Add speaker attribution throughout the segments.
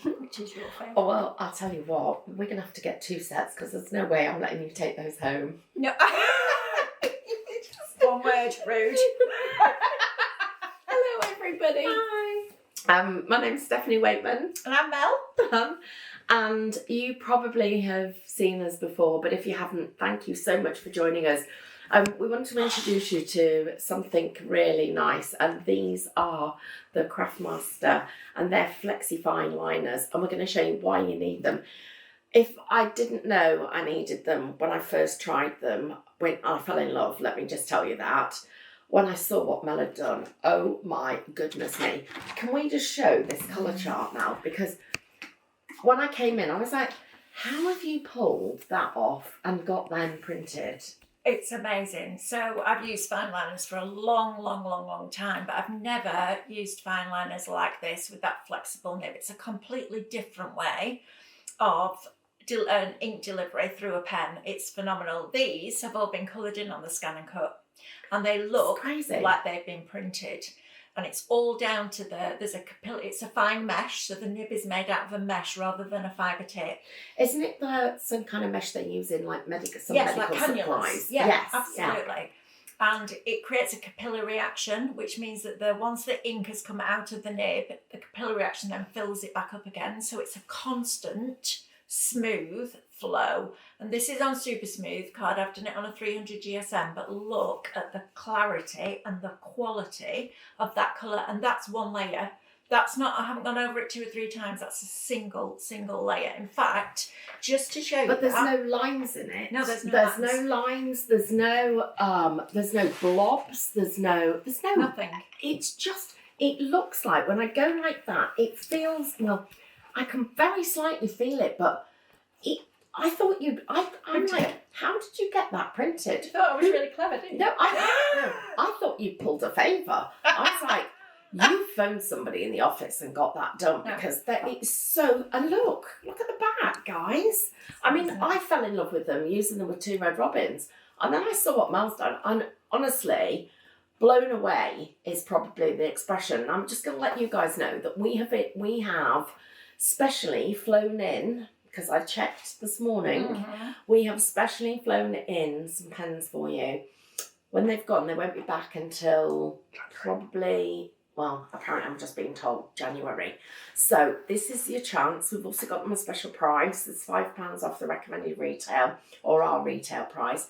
Speaker 1: Which is your favourite?
Speaker 2: Oh, well, I'll tell you what, we're going to have to get 2 sets because there's no way I'm letting you take those home.
Speaker 1: No. Just one word, rude.
Speaker 2: Hello, everybody.
Speaker 1: Hi.
Speaker 2: My name's Stephanie Waitman.
Speaker 1: And I'm Mel.
Speaker 2: And you probably have seen us before, but if you haven't, thank you so much for joining us. We want to introduce you to something really nice, and these are the Craftmaster and they're Flexi fine liners, and we're going to show you why you need them. If I didn't know I needed them when I first tried them, when I fell in love, let me just tell you that. When I saw what Mel had done, oh my goodness me. Can we just show this colour chart now? Because when I came in, I was like, how have you pulled that off and got them printed?
Speaker 1: It's amazing. So I've used fine liners for a long time, but I've never used fine liners like this with that flexible nib. It's a completely different way of ink delivery through a pen. It's phenomenal. These have all been coloured in on the scan and cut, and they look like they've been printed. And it's all down to it's a fine mesh, so the nib is made out of a mesh rather than a fibre tape.
Speaker 2: Isn't it some kind of mesh they use in like medical
Speaker 1: like
Speaker 2: supplies?
Speaker 1: Yes, absolutely. Yeah. And it creates a capillary reaction, which means that once the ink has come out of the nib, the capillary reaction then fills it back up again. So it's a constant, smooth flow. And this is on super smooth card. I've done it on a 300 GSM, but look at the clarity and the quality of that colour. And that's one layer. That's not, I haven't gone over it 2 or 3 times. That's a single layer. In fact, just to show you.
Speaker 2: But there's no lines in it.
Speaker 1: No, there's no
Speaker 2: lines. There's no blobs. There's no
Speaker 1: nothing.
Speaker 2: It's just, it looks like when I go like that, it feels, well, I can very slightly feel it, but I'm like, how did you get that printed?
Speaker 1: You thought I was really clever, didn't you?
Speaker 2: No, I thought you pulled a favour. I was like, you phoned somebody in the office and got that done because it's so, and look at the back, guys. I mean, I fell in love with them, using them with 2 red robins. And then I saw what Mel's done, and honestly, blown away is probably the expression. I'm just going to let you guys know that we have specially flown in, because I checked this morning, we have specially flown in some pens for you. When they've gone, they won't be back until probably, well, apparently I'm just being told, January. So this is your chance. We've also got them a special price. It's £5 off the recommended retail, or our retail price.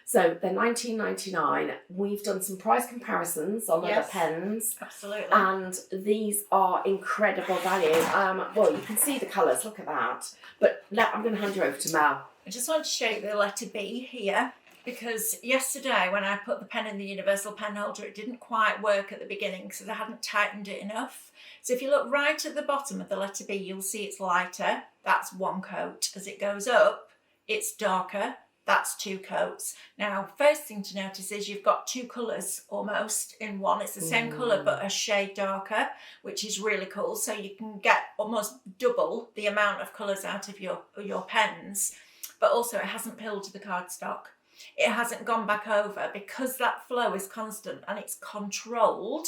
Speaker 2: So they're $19.99. We've done some price comparisons on other pens.
Speaker 1: Absolutely.
Speaker 2: And these are incredible value. Well, you can see the colours. Look at that. But now I'm going to hand you over to Mel.
Speaker 1: I just want to show you the letter B here, because yesterday when I put the pen in the universal pen holder, it didn't quite work at the beginning because I hadn't tightened it enough. So if you look right at the bottom of the letter B, you'll see it's lighter. That's 1 coat. As it goes up, it's darker. That's 2 coats. Now, first thing to notice is you've got 2 colours almost in one. It's the same colour but a shade darker, which is really cool. So you can get almost double the amount of colours out of your pens. But also it hasn't pilled the cardstock. It hasn't gone back over, because that flow is constant and it's controlled,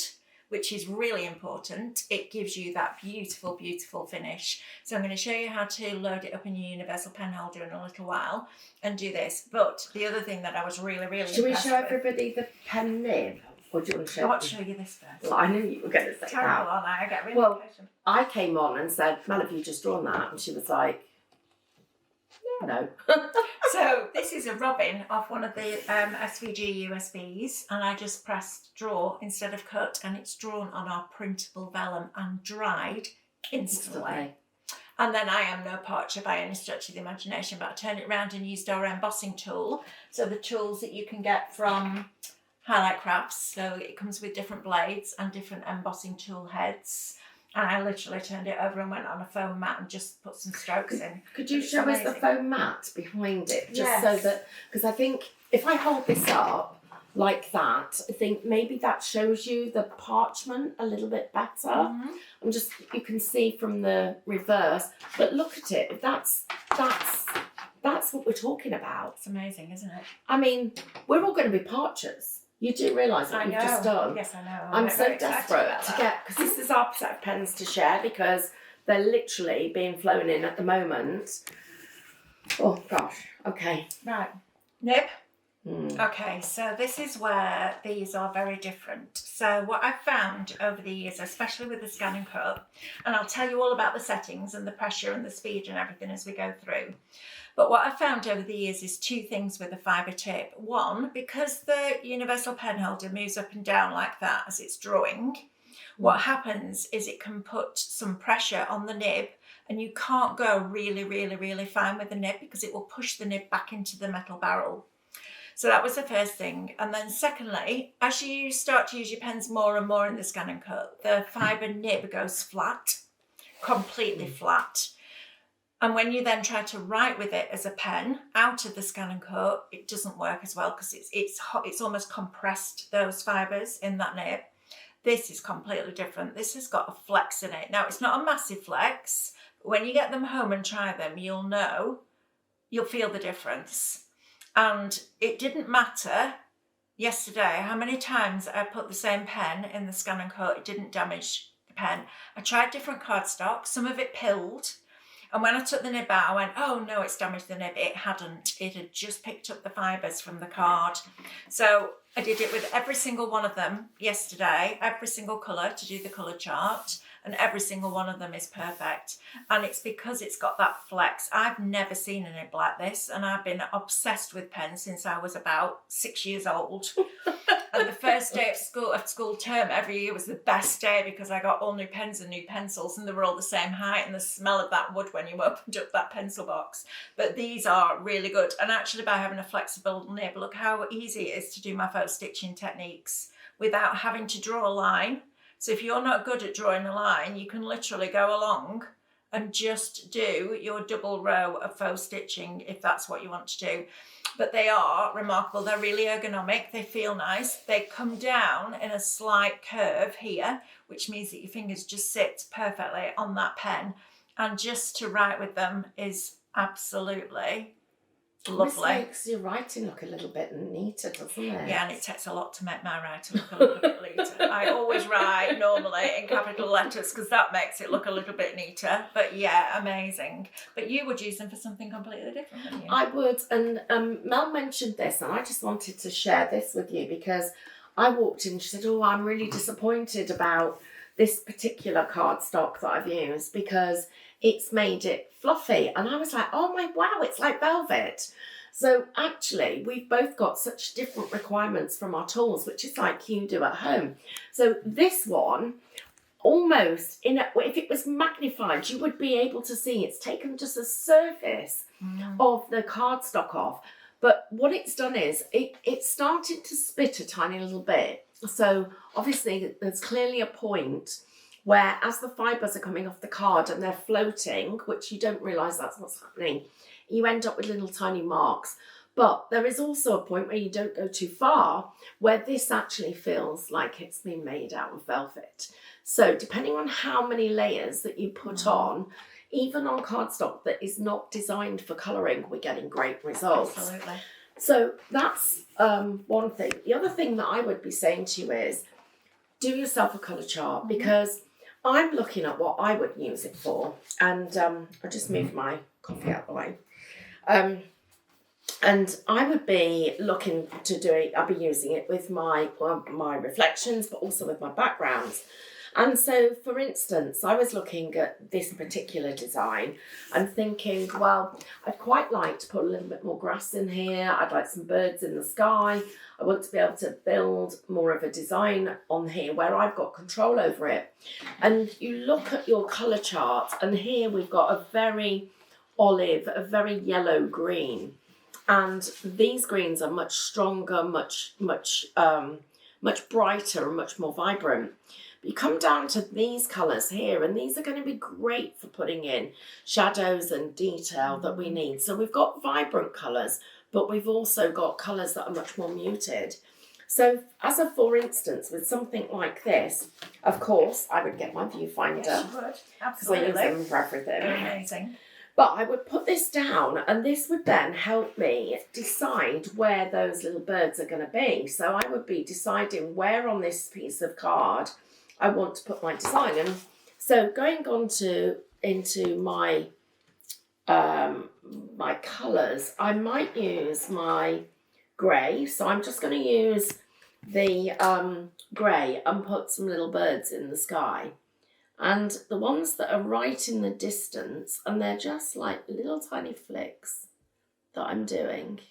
Speaker 1: which is really important. It gives you that beautiful, beautiful finish. So I'm going to show you how to load it up in your universal pen holder in a little while and do this. But the other thing that I was really
Speaker 2: Should we show everybody the pen nib? Or do you want to show
Speaker 1: I want to show you this first.
Speaker 2: Well, I knew you were going to say
Speaker 1: Terrible,
Speaker 2: that.
Speaker 1: aren't I? I get really impatient.
Speaker 2: I came on and said, Mel, have you just drawn that? And she was like, no.
Speaker 1: So this is a robin off one of the SVG USBs, and I just pressed draw instead of cut, and it's drawn on our printable vellum and dried instantly. And then I am no poacher by any stretch of the imagination, but I turned it around and used our embossing tool. So the tools that you can get from Highlight Crafts. So it comes with different blades and different embossing tool heads. And I literally turned it over and went on a foam mat and just put some strokes in.
Speaker 2: Could you show us the foam mat behind it? Just so that, because I think if I hold this up like that, I think maybe that shows you the parchment a little bit better. You can see from the reverse, but look at it. That's what we're talking about.
Speaker 1: It's amazing, isn't it?
Speaker 2: I mean, we're all going to be parchers. You do realise what you've just done?
Speaker 1: Yes, I know.
Speaker 2: I'm so desperate to get, because this is our set of pens to share, because They're literally being flown in at the moment. Oh gosh, okay.
Speaker 1: Right, nib.
Speaker 2: Mm.
Speaker 1: Okay, so this is where these are very different. So what I've found over the years, especially with the scan and cut, and I'll tell you all about the settings and the pressure and the speed and everything as we go through. But what I've found over the years is two things with the fibre tip. One, because the universal pen holder moves up and down like that as it's drawing, what happens is it can put some pressure on the nib, and you can't go really, really, really fine with the nib because it will push the nib back into the metal barrel. So that was the first thing. And then secondly, as you start to use your pens more and more in the scan and cut, the fibre nib goes flat, completely flat. And when you then try to write with it as a pen out of the scan and cut, it doesn't work as well because it's almost compressed those fibres in that nib. This is completely different. This has got a flex in it. Now, it's not a massive flex, but when you get them home and try them, you'll feel the difference. And it didn't matter yesterday how many times I put the same pen in the scan and cut, it didn't damage the pen. I tried different cardstock, some of it pilled. And when I took the nib out, I went, oh no, it's damaged the nib. It hadn't. It had just picked up the fibres from the card. So I did it with every single one of them yesterday, every single colour to do the colour chart. And every single one of them is perfect. And it's because it's got that flex. I've never seen a nib like this. And I've been obsessed with pens since I was about 6 years old. And the first day of school term every year was the best day because I got all new pens and new pencils and they were all the same height, and the smell of that wood when you opened up that pencil box. But these are really good. And actually by having a flexible nib, look how easy it is to do my faux stitching techniques without having to draw a line. So if you're not good at drawing a line, you can literally go along and just do your double row of faux stitching if that's what you want to do. But they are remarkable. They're really ergonomic. They feel nice. They come down in a slight curve here, which means that your fingers just sit perfectly on that pen. And just to write with them is absolutely lovely.
Speaker 2: This makes your writing look a little bit neater, doesn't it?
Speaker 1: Yeah, and it takes a lot to make my writing look a little bit neater. I always write normally in capital letters because that makes it look a little bit neater. But yeah, amazing. But you would use them for something completely different, wouldn't you?
Speaker 2: I would, and Mel mentioned this, and I just wanted to share this with you because I walked in and she said, oh, I'm really disappointed about this particular cardstock that I've used because it's made it fluffy. And I was like, oh my, wow, it's like velvet. So actually, we've both got such different requirements from our tools, which is like you do at home. So this one, almost, if it was magnified, you would be able to see it's taken just the surface of the cardstock off. But what it's done is, it's started to spit a tiny little bit. So obviously, there's clearly a point where as the fibres are coming off the card and they're floating, which you don't realise that's what's happening, you end up with little tiny marks. But there is also a point where you don't go too far, where this actually feels like it's been made out of velvet. So depending on how many layers that you put on, even on cardstock that is not designed for colouring, we're getting great results.
Speaker 1: Absolutely.
Speaker 2: So that's one thing. The other thing that I would be saying to you is, do yourself a colour chart, because I'm looking at what I would use it for. And I'll just move my coffee out of the way. And I would be looking to do it, I'll be using it with my reflections, but also with my backgrounds. And so, for instance, I was looking at this particular design and thinking, well, I'd quite like to put a little bit more grass in here. I'd like some birds in the sky. I want to be able to build more of a design on here where I've got control over it. And you look at your colour chart, and here we've got a very olive, a very yellow green. And these greens are much stronger, much brighter and much more vibrant. You come down to these colours here, and these are going to be great for putting in shadows and detail that we need. So we've got vibrant colours, but we've also got colours that are much more muted. So as a for instance, with something like this, of course, I would get my viewfinder.
Speaker 1: Yes, you would. Absolutely.
Speaker 2: Because I use them for everything.
Speaker 1: Amazing.
Speaker 2: But I would put this down, and this would then help me decide where those little birds are going to be. So I would be deciding where on this piece of card I want to put my design. And so going on to into my my colours, I might use my grey. So I'm just going to use the grey and put some little birds in the sky. And the ones that are right in the distance, and they're just like little tiny flicks that I'm doing,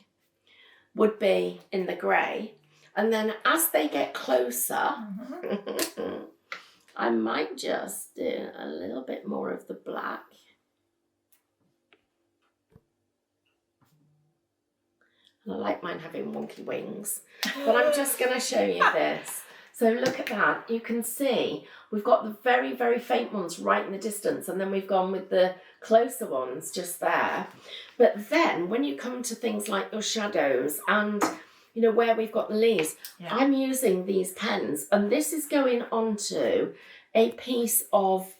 Speaker 2: would be in the grey. And then as they get closer, I might just do a little bit more of the black. And I like mine having wonky wings. But I'm just going to show you this. So look at that. You can see we've got the very, very faint ones right in the distance, and then we've gone with the closer ones just there. But then when you come to things like your shadows and, you know, where we've got the leaves, I'm using these pens, and this is going onto a piece of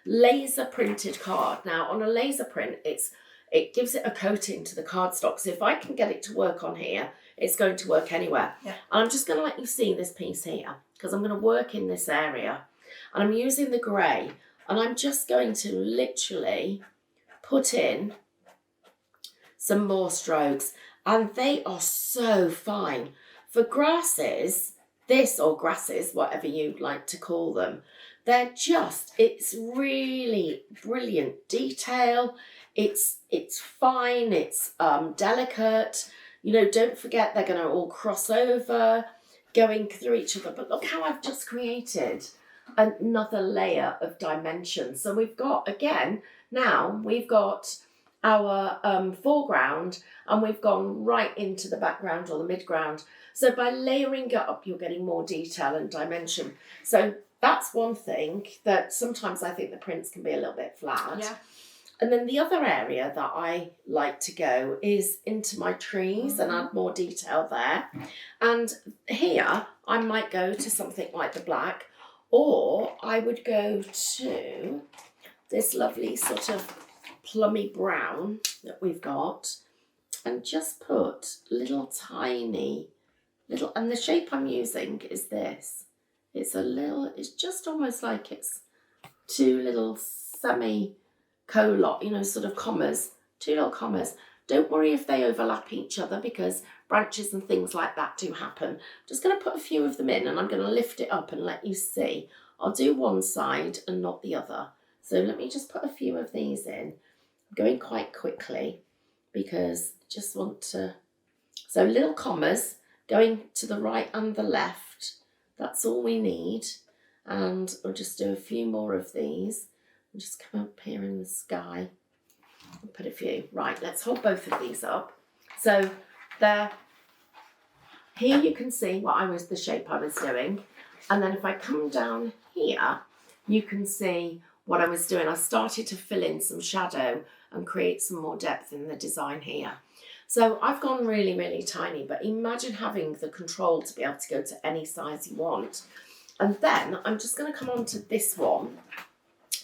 Speaker 2: laser printed card. Now, on a laser print, it gives it a coating to the cardstock. So if I can get it to work on here, it's going to work anywhere. And I'm just going to let you see this piece here, because I'm going to work in this area. And I'm using the grey, and I'm just going to literally put in some more strokes. And they are so fine. For grasses, or grasses, whatever you'd like to call them, it's really brilliant detail. It's fine, it's delicate. You know, don't forget they're going to all cross over, going through each other. But look how I've just created another layer of dimension. So we've got, again, now we've got our foreground, and we've gone right into the background or the midground. So by layering it up, you're getting more detail and dimension. So that's one thing that sometimes I think the prints can be a little bit flat.
Speaker 1: Yeah.
Speaker 2: And then the other area that I like to go is into my trees and add more detail there. And here I might go to something like the black, or I would go to this lovely sort of plummy brown that we've got, and just put little tiny little, and the shape I'm using is this. It's just almost like it's two little semi-colon, you know, sort of commas, two little commas. Don't worry if they overlap each other, because branches and things like that do happen. I'm just going to put a few of them in, and I'm going to lift it up and let you see. I'll do one side and not the other. So let me just put a few of these in. I'm going quite quickly because I just want to... So little commas going to the right and the left. That's all we need. And I'll just do a few more of these. I'll just come up here in the sky and put a few. Right, let's hold both of these up. So there, here you can see the shape I was doing. And then if I come down here, you can see what I was doing. I started to fill in some shadow and create some more depth in the design here. So I've gone really, really tiny, but imagine having the control to be able to go to any size you want. And then I'm just going to come on to this one,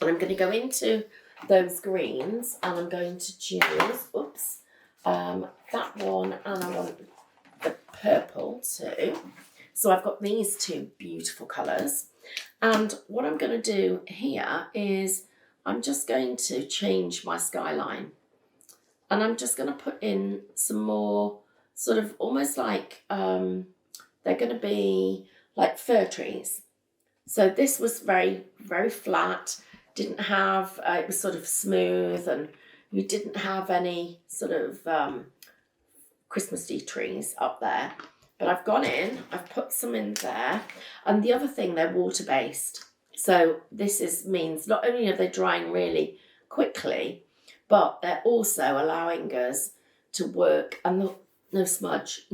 Speaker 2: and I'm going to go into those greens, and I'm going to choose, that one, and I want the purple too. So I've got these two beautiful colours. And what I'm going to do here is I'm just going to change my skyline. And I'm just going to put in some more sort of almost like, they're going to be like fir trees. So this was very, very flat, didn't have, it was sort of smooth, and we didn't have any sort of Christmassy trees up there. But I've gone in, I've put some in there. And the other thing, they're water-based. So this means not only are they drying really quickly, but they're also allowing us to work, and no smudge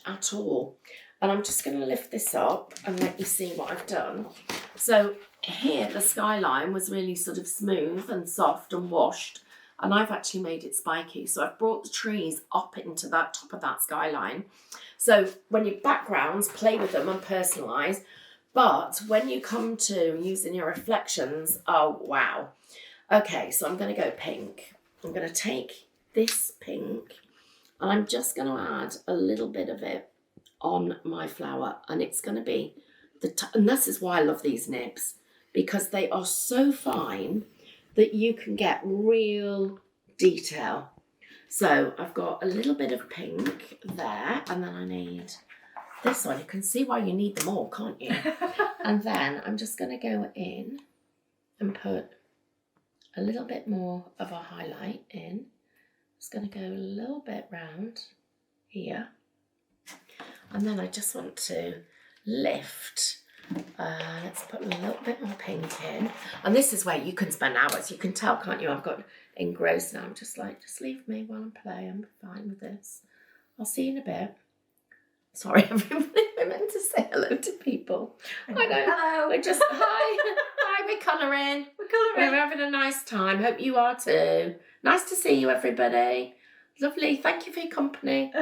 Speaker 2: at all. And I'm just going to lift this up and let you see what I've done. So here the skyline was really sort of smooth and soft and washed, and I've actually made it spiky. So I've brought the trees up into that top of that skyline. So when your backgrounds, play with them and personalise. But when you come to using your reflections, oh wow. Okay, so I'm going to go pink. I'm going to take this pink, and I'm just going to add a little bit of it on my flower, and it's going to be and this is why I love these nibs, because they are so fine that you can get real detail. So I've got a little bit of pink there, and then I need this one. You can see why you need them all, can't you? And then I'm just going to go in and put a little bit more of a highlight in. Just going to go a little bit round here. And then I just want to lift. Let's put a little bit more pink in. And this is where you can spend hours. You can tell, can't you? I've got engrossed now. I'm just like, just leave me while I play. I'm fine with this. I'll see you in a bit. Sorry, everybody. I meant to say hello to people. I know.
Speaker 1: Hello.
Speaker 2: We're just, hi, we're colouring. We're having a nice time. Hope you are too. Nice to see you, everybody. Lovely. Thank you for your company.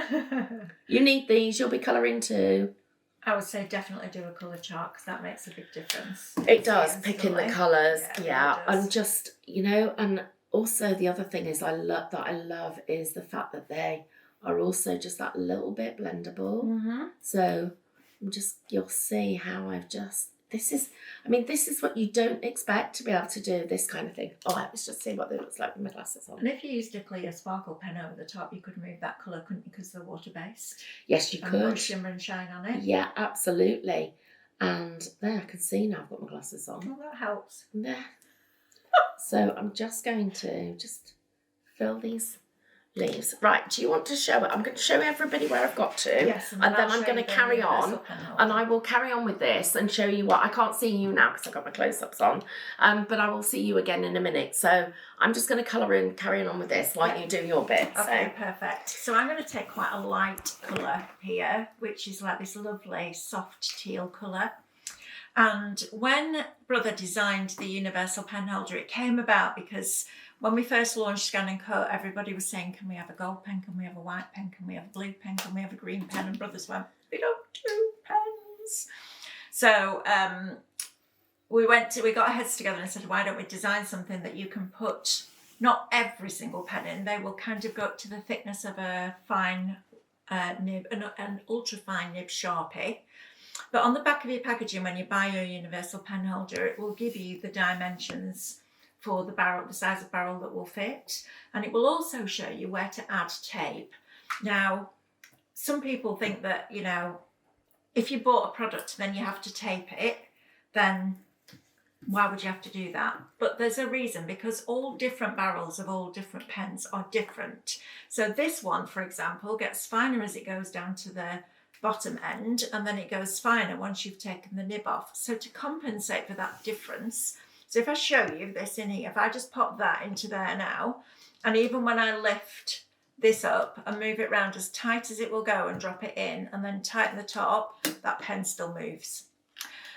Speaker 2: You need these. You'll be colouring too.
Speaker 1: I would say definitely do a colour chart because that makes a big difference.
Speaker 2: It does, picking the colours. Yeah.
Speaker 1: It does.
Speaker 2: And just, you know, and also the other thing is I love is the fact that they are also just that little bit blendable.
Speaker 1: Mm-hmm.
Speaker 2: So you'll see how this is what you don't expect to be able to do, this kind of thing. Oh, let's just see what it looks like with my glasses on.
Speaker 1: And if you used a clear sparkle pen over the top, you could remove that colour, couldn't you, because they're water-based?
Speaker 2: Yes, you
Speaker 1: and
Speaker 2: could.
Speaker 1: Put shimmer and shine on it.
Speaker 2: Yeah, absolutely. And there, I can see now I've got my glasses on.
Speaker 1: Well, that helps.
Speaker 2: There. So I'm just going to fill these leaves. Right, do you want to show it? I'm going to show everybody where I've got to.
Speaker 1: Yes,
Speaker 2: and then I'm going to carry on. And I will carry on with this and show you what. I can't see you now because I've got my close-ups on. But I will see you again in a minute. So I'm just going to colour and carry on with this while you do your bit.
Speaker 1: Okay, perfect. So I'm going to take quite a light colour here, which is like this lovely soft teal colour. And when Brother designed the universal pen holder, it came about because when we first launched Scan and Cut, everybody was saying, can we have a gold pen? Can we have a white pen? Can we have a blue pen? Can we have a green pen? And Brothers went, we don't do pens. So we got our heads together and said, why don't we design something that you can put not every single pen in. They will kind of go up to the thickness of a fine nib, an ultra fine nib Sharpie. But on the back of your packaging, when you buy your universal pen holder, it will give you the dimensions for the barrel, the size of barrel that will fit. And it will also show you where to add tape. Now, some people think that, you know, if you bought a product, then you have to tape it, then why would you have to do that? But there's a reason, because all different barrels of all different pens are different. So this one, for example, gets finer as it goes down to the bottom end, and then it goes finer once you've taken the nib off. So to compensate for that difference, so if I show you this in here, if I just pop that into there now, and even when I lift this up and move it round as tight as it will go and drop it in and then tighten the top, that pen still moves.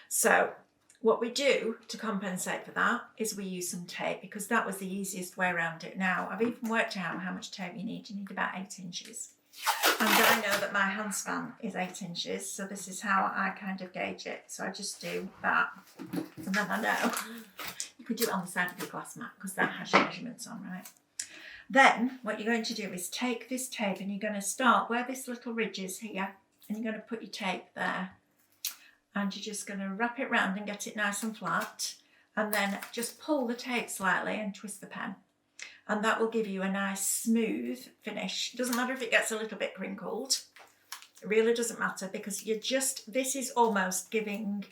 Speaker 1: So what we do to compensate for that is we use some tape, because that was the easiest way around it. Now, I've even worked out how much tape you need. You need about 8 inches. And I know that my hand span is 8 inches, so this is how I kind of gauge it. So I just do that, and then I know. You could do it on the side of your glass mat, because that has your measurements on, right? Then what you're going to do is take this tape, and you're going to start where this little ridge is here, and you're going to put your tape there. And you're just going to wrap it round and get it nice and flat, and then just pull the tape slightly and twist the pen. And that will give you a nice smooth finish. It doesn't matter if it gets a little bit crinkled. It really doesn't matter, because this is almost giving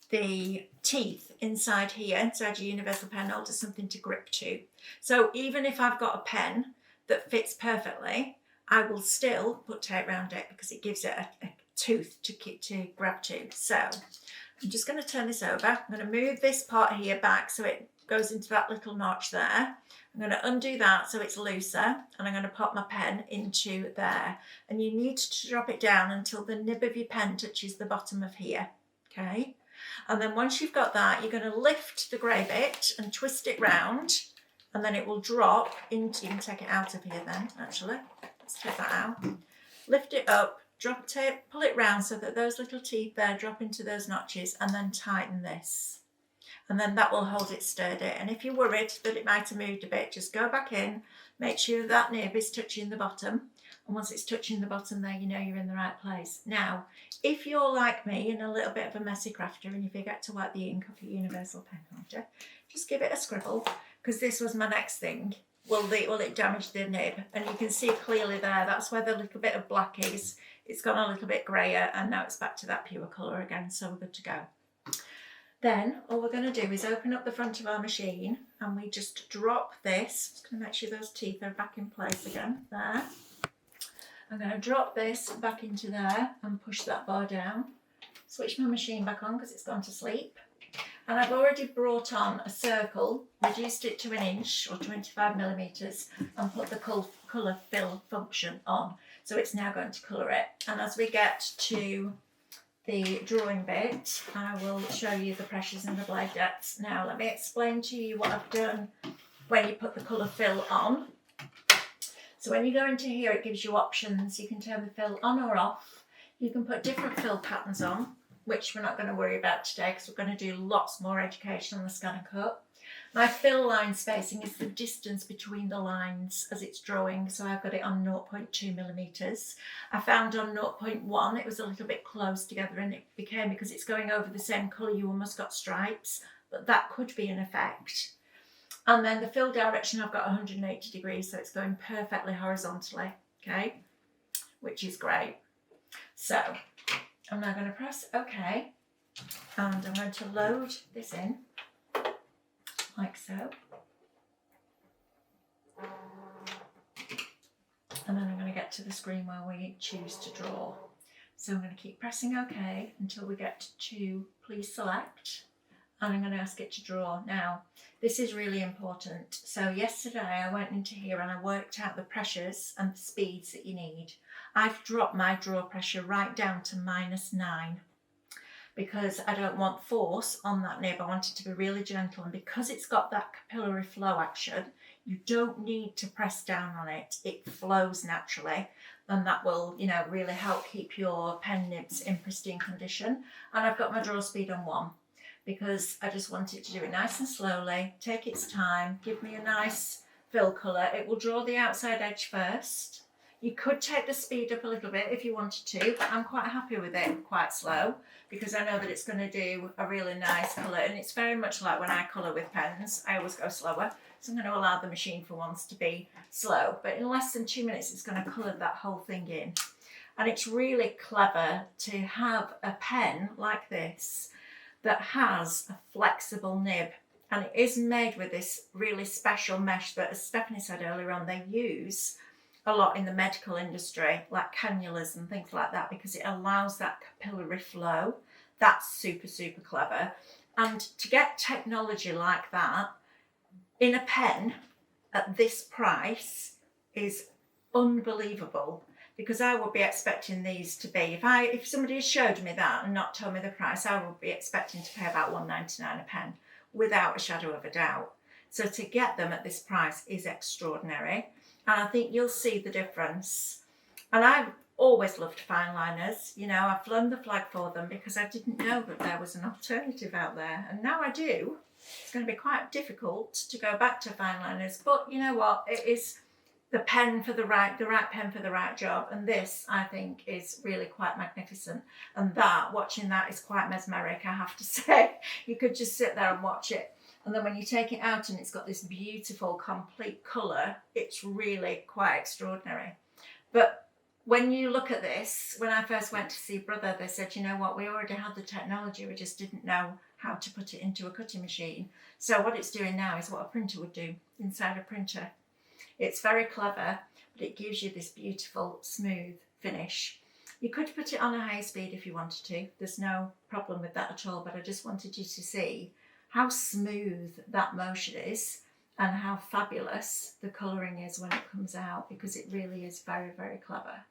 Speaker 1: the teeth inside here, inside your universal pen holder, something to grip to. So even if I've got a pen that fits perfectly, I will still put tape around it, because it gives it a tooth to grab to. So I'm just going to turn this over. I'm going to move this part here back so it goes into that little notch there. I'm going to undo that so it's looser, and I'm going to pop my pen into there. And you need to drop it down until the nib of your pen touches the bottom of here, okay? And then once you've got that, you're going to lift the grey bit and twist it round, and then it will drop into, you can take it out of here then, actually. Let's take that out. Lift it up, drop tape, pull it round so that those little teeth there drop into those notches, and then tighten this. And then that will hold it sturdy. And if you're worried that it might have moved a bit, just go back in, make sure that nib is touching the bottom. And once it's touching the bottom there, you know you're in the right place. Now, if you're like me and a little bit of a messy crafter and you forget to wipe the ink off your universal pen holder, just give it a scribble, because this was my next thing. Will it damage the nib? And you can see clearly there, that's where the little bit of black is. It's gone a little bit grayer, and now it's back to that pure colour again, so we're good to go. Then all we're going to do is open up the front of our machine, and we just drop this. Just going to make sure those teeth are back in place again, there. I'm going to drop this back into there and push that bar down. Switch my machine back on because it's gone to sleep. And I've already brought on a circle, reduced it to 1 inch or 25 millimetres, and put the colour fill function on. So it's now going to colour it. And as we get to the drawing bit, I will show you the pressures and the blade depths. Now let me explain to you what I've done when you put the colour fill on. So when you go into here, it gives you options. You can turn the fill on or off. You can put different fill patterns on, which we're not going to worry about today because we're going to do lots more education on the scan and cut. My fill line spacing is the distance between the lines as it's drawing, so I've got it on 0.2 millimetres. I found on 0.1 it was a little bit close together, and it became, because it's going over the same colour, you almost got stripes, but that could be an effect. And then the fill direction, I've got 180 degrees, so it's going perfectly horizontally, okay, which is great. So I'm now going to press OK, and I'm going to load this in, like so. And then I'm going to get to the screen where we choose to draw. So I'm going to keep pressing OK until we get to please select, and I'm going to ask it to draw. Now, this is really important. So yesterday I went into here and I worked out the pressures and the speeds that you need. I've dropped my draw pressure right down to -9 because I don't want force on that nib. I want it to be really gentle, and because it's got that capillary flow action, you don't need to press down on it. It flows naturally, and that will, you know, really help keep your pen nibs in pristine condition. And I've got my draw speed on 1 because I just want it to do it nice and slowly, take its time, give me a nice fill colour. It will draw the outside edge first. You could take the speed up a little bit if you wanted to, but I'm quite happy with it quite slow because I know that it's going to do a really nice colour, and it's very much like when I colour with pens, I always go slower. So I'm going to allow the machine for once to be slow, but in less than 2 minutes it's going to colour that whole thing in. And it's really clever to have a pen like this that has a flexible nib, and it is made with this really special mesh that, as Stephanie said earlier on, they use a lot in the medical industry, like cannulas and things like that, because it allows that capillary flow. That's super, super clever. And to get technology like that in a pen at this price is unbelievable, because I would be expecting these to be, if somebody had showed me that and not told me the price, I would be expecting to pay about £1.99 a pen, without a shadow of a doubt. So to get them at this price is extraordinary, and I think you'll see the difference. And I've always loved fine liners. You know, I've flown the flag for them because I didn't know that there was an alternative out there, and now I do. It's going to be quite difficult to go back to fine liners, but you know what? It is the pen for the right pen for the right job, and this I think is really quite magnificent. And watching that is quite mesmeric, I have to say. You could just sit there and watch it, and then when you take it out and it's got this beautiful complete colour, it's really quite extraordinary. But when you look at this, when I first went to see Brother, they said, you know what, we already had the technology, we just didn't know how to put it into a cutting machine. So what it's doing now is what a printer would do inside a printer. It's very clever, but it gives you this beautiful, smooth finish. You could put it on a high speed if you wanted to. There's no problem with that at all, but I just wanted you to see how smooth that motion is and how fabulous the colouring is when it comes out, because it really is very, very clever.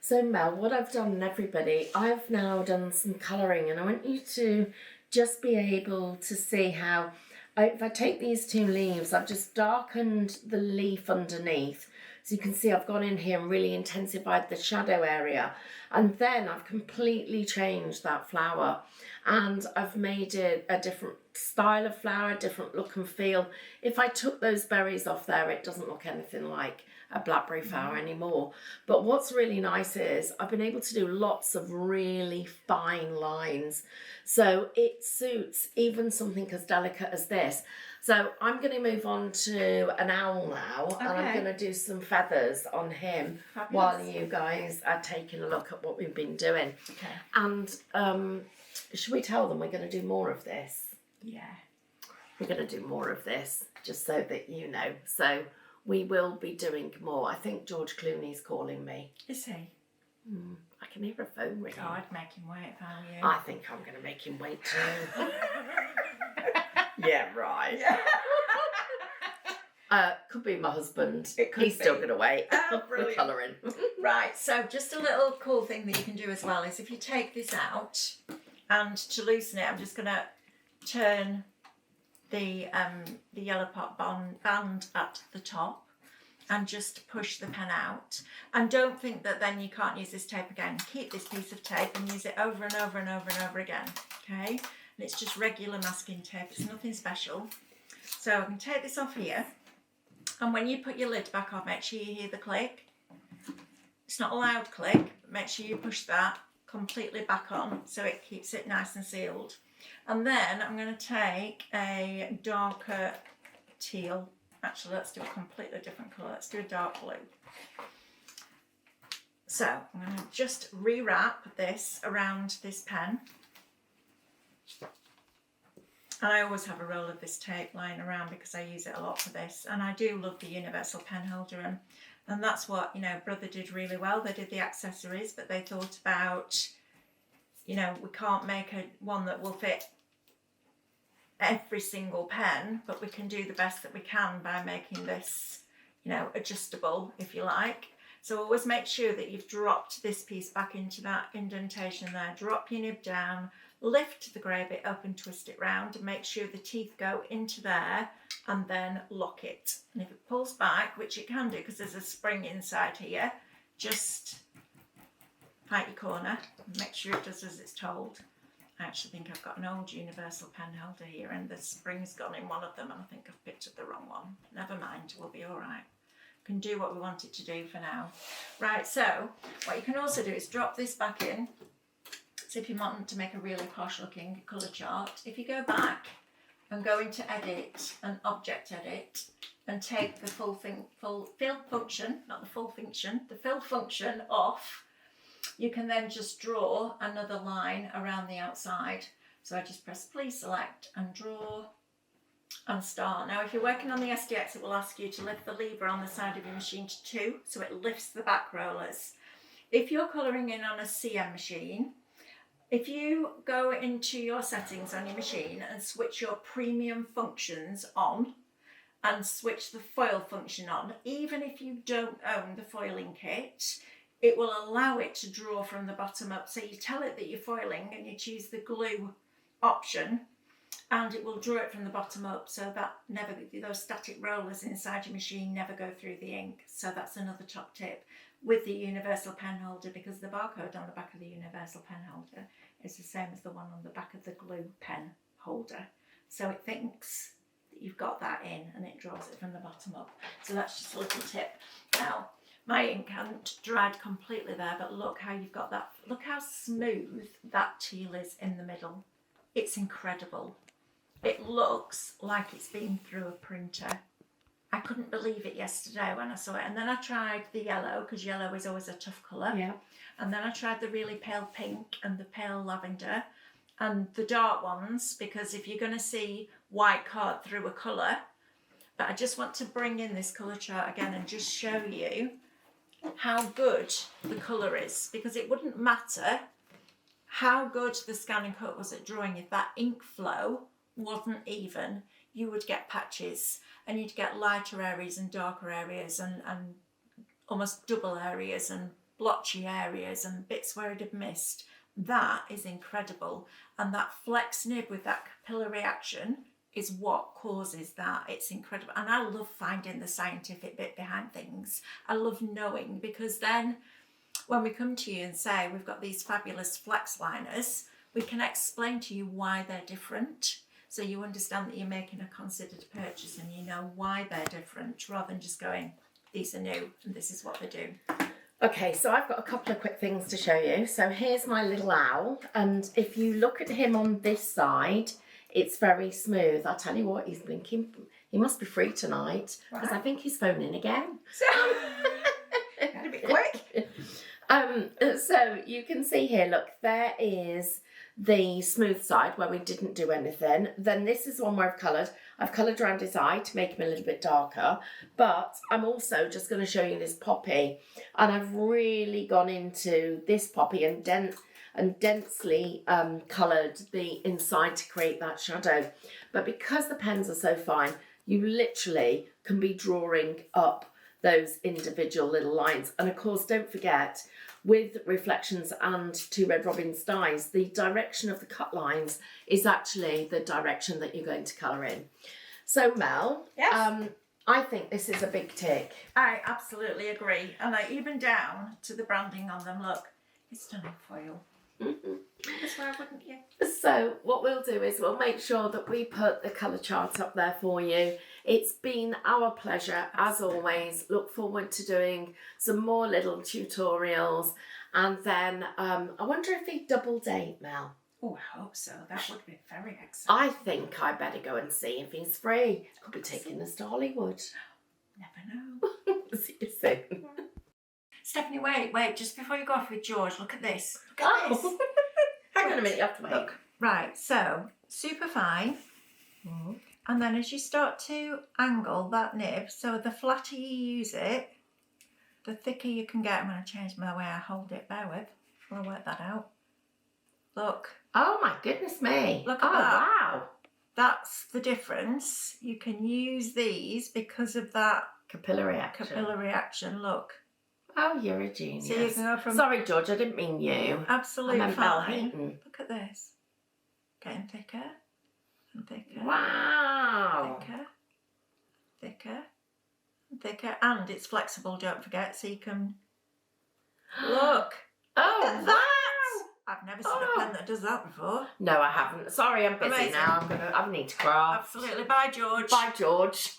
Speaker 2: So Mel, what I've done, everybody, I've now done some colouring, and I want you to just be able to see how, if I take these 2 leaves, I've just darkened the leaf underneath. So you can see I've gone in here and really intensified the shadow area. And then I've completely changed that flower. And I've made it a different style of flower, a different look and feel. If I took those berries off there, it doesn't look anything like a blackberry flower anymore. But what's really nice is I've been able to do lots of really fine lines. So it suits even something as delicate as this. So I'm going to move on to an owl now, and I'm going to do some feathers on him while you guys are taking a look at what we've been doing.
Speaker 1: Okay.
Speaker 2: And should we tell them we're going to do more of this?
Speaker 1: Yeah.
Speaker 2: We're going to do more of this, just so that you know. So we will be doing more. I think George Clooney's calling me.
Speaker 1: Is he?
Speaker 2: I can hear a phone ringing.
Speaker 1: Oh, I'd make him wait if I were you.
Speaker 2: I think I'm going to make him wait too. Yeah, right. Could be my husband. He's still going to wait.
Speaker 1: Oh,
Speaker 2: We're
Speaker 1: brilliant.
Speaker 2: colouring.
Speaker 1: Right, so just a little cool thing that you can do as well is if you take this out, and to loosen it, I'm just going to turn the yellow pot band at the top and just push the pen out. And don't think that then you can't use this tape again. Keep this piece of tape and use it over and over and over and over again, okay? And it's just regular masking tape, it's nothing special. So I can take this off here, and when you put your lid back on, make sure you hear the click. It's not a loud click, but make sure you push that completely back on so it keeps it nice and sealed. And then I'm going to take a darker teal. Actually, let's do a completely different colour. Let's do a dark blue. So I'm going to just rewrap this around this pen. And I always have a roll of this tape lying around because I use it a lot for this. And I do love the universal pen holder. And that's what, you know, Brother did really well. They did the accessories, but they thought about, you know, we can't make one that will fit every single pen, but we can do the best that we can by making this, you know, adjustable, if you like. So always make sure that you've dropped this piece back into that indentation there. Drop your nib down, lift the grey bit up and twist it round, and make sure the teeth go into there, and then lock it. And if it pulls back, which it can do because there's a spring inside here, just fight your corner and make sure it does as it's told. I actually think I've got an old universal pen holder here and the spring's gone in one of them, and I think I've picked up the wrong one. Never mind, we'll be all right. Can do what we want it to do for now. Right, so what you can also do is drop this back in. So if you want to make a really posh looking colour chart, if you go back and go into edit and object edit and take the fill function off, you can then just draw another line around the outside. So I just press please select and draw and start. Now if you're working on the SDX, it will ask you to lift the lever on the side of your machine to 2, so it lifts the back rollers. If you're colouring in on a CM machine, if you go into your settings on your machine and switch your premium functions on and switch the foil function on, even if you don't own the foiling kit, it will allow it to draw from the bottom up. So you tell it that you're foiling and you choose the glue option, and it will draw it from the bottom up, so that those static rollers inside your machine never go through the ink. So that's another top tip with the universal pen holder, because the barcode on the back of the universal pen holder is the same as the one on the back of the glue pen holder. So it thinks that you've got that in and it draws it from the bottom up. So that's just a little tip. Now, my ink hadn't dried completely there, but look how you've got that. Look how smooth that teal is in the middle. It's incredible. It looks like it's been through a printer. I couldn't believe it yesterday when I saw it. And then I tried the yellow, because yellow is always a tough colour.
Speaker 2: Yeah.
Speaker 1: And then I tried the really pale pink and the pale lavender and the dark ones, because if you're going to see white card through a colour, but I just want to bring in this colour chart again and just show you how good the colour is, because it wouldn't matter how good the scan and cut was at drawing. If that ink flow wasn't even, you would get patches, and you'd get lighter areas and darker areas and almost double areas and blotchy areas and bits where it had missed. That is incredible. And that flex nib with that capillary action is what causes that. It's incredible. And I love finding the scientific bit behind things. I love knowing, because then when we come to you and say we've got these fabulous flex liners, we can explain to you why they're different. So you understand that you're making a considered purchase and you know why they're different, rather than just going, these are new and this is what they do.
Speaker 2: Okay, so I've got a couple of quick things to show you. So here's my little owl, and if you look at him on this side, it's very smooth. I'll tell you what, he's blinking. He must be free tonight, because I think he's phoning again.
Speaker 1: Gotta be quick.
Speaker 2: So you can see here, look, there is the smooth side where we didn't do anything. Then this is one where I've coloured. I've coloured around his eye to make him a little bit darker. But I'm also just going to show you this poppy. And I've really gone into this poppy and densely coloured the inside to create that shadow. But because the pens are so fine, you literally can be drawing up those individual little lines. And of course, don't forget, with Reflections and Two Red Robins dies, the direction of the cut lines is actually the direction that you're going to colour in. So Mel,
Speaker 1: yes.
Speaker 2: I think this is a big tick.
Speaker 1: I absolutely agree. And even down to the branding on them, look, it's done in foil. That's why wouldn't you?
Speaker 2: So what we'll do is we'll make sure that we put the colour chart up there for you. It's been our pleasure, as always. Look forward to doing some more little tutorials. And then I wonder if they double date, Mel.
Speaker 1: Oh, I hope so. That would be very excellent.
Speaker 2: I think I better go and see if he's free. Could be taking us to Hollywood.
Speaker 1: Never know.
Speaker 2: See you soon.
Speaker 1: Stephanie, wait, just before you go off with George, look at this. Look at this.
Speaker 2: Hang on a minute, you have to wait.
Speaker 1: Look, right, so super fine. And then as you start to angle that nib, so the flatter you use it, the thicker you can get. I'm going to change my way I hold it, bear with, before I work that out. Look.
Speaker 2: Oh my goodness me.
Speaker 1: Look at that.
Speaker 2: Wow.
Speaker 1: That's the difference. You can use these because of that
Speaker 2: capillary action.
Speaker 1: Look.
Speaker 2: Oh, you're a genius.
Speaker 1: So you can go from...
Speaker 2: Sorry, George, I didn't mean you.
Speaker 1: Absolutely
Speaker 2: I meant Mel
Speaker 1: fine.
Speaker 2: Heaton.
Speaker 1: Look at this. Getting thicker and thicker.
Speaker 2: Wow.
Speaker 1: Thicker and thicker. And it's flexible, don't forget, so you can... Look.
Speaker 2: Oh,
Speaker 1: Look at that. I've never seen a pen that does that before.
Speaker 2: No, I haven't. Sorry, I'm busy
Speaker 1: Amazing.
Speaker 2: now. I need to craft.
Speaker 1: Absolutely. Bye, George.
Speaker 2: Bye, George.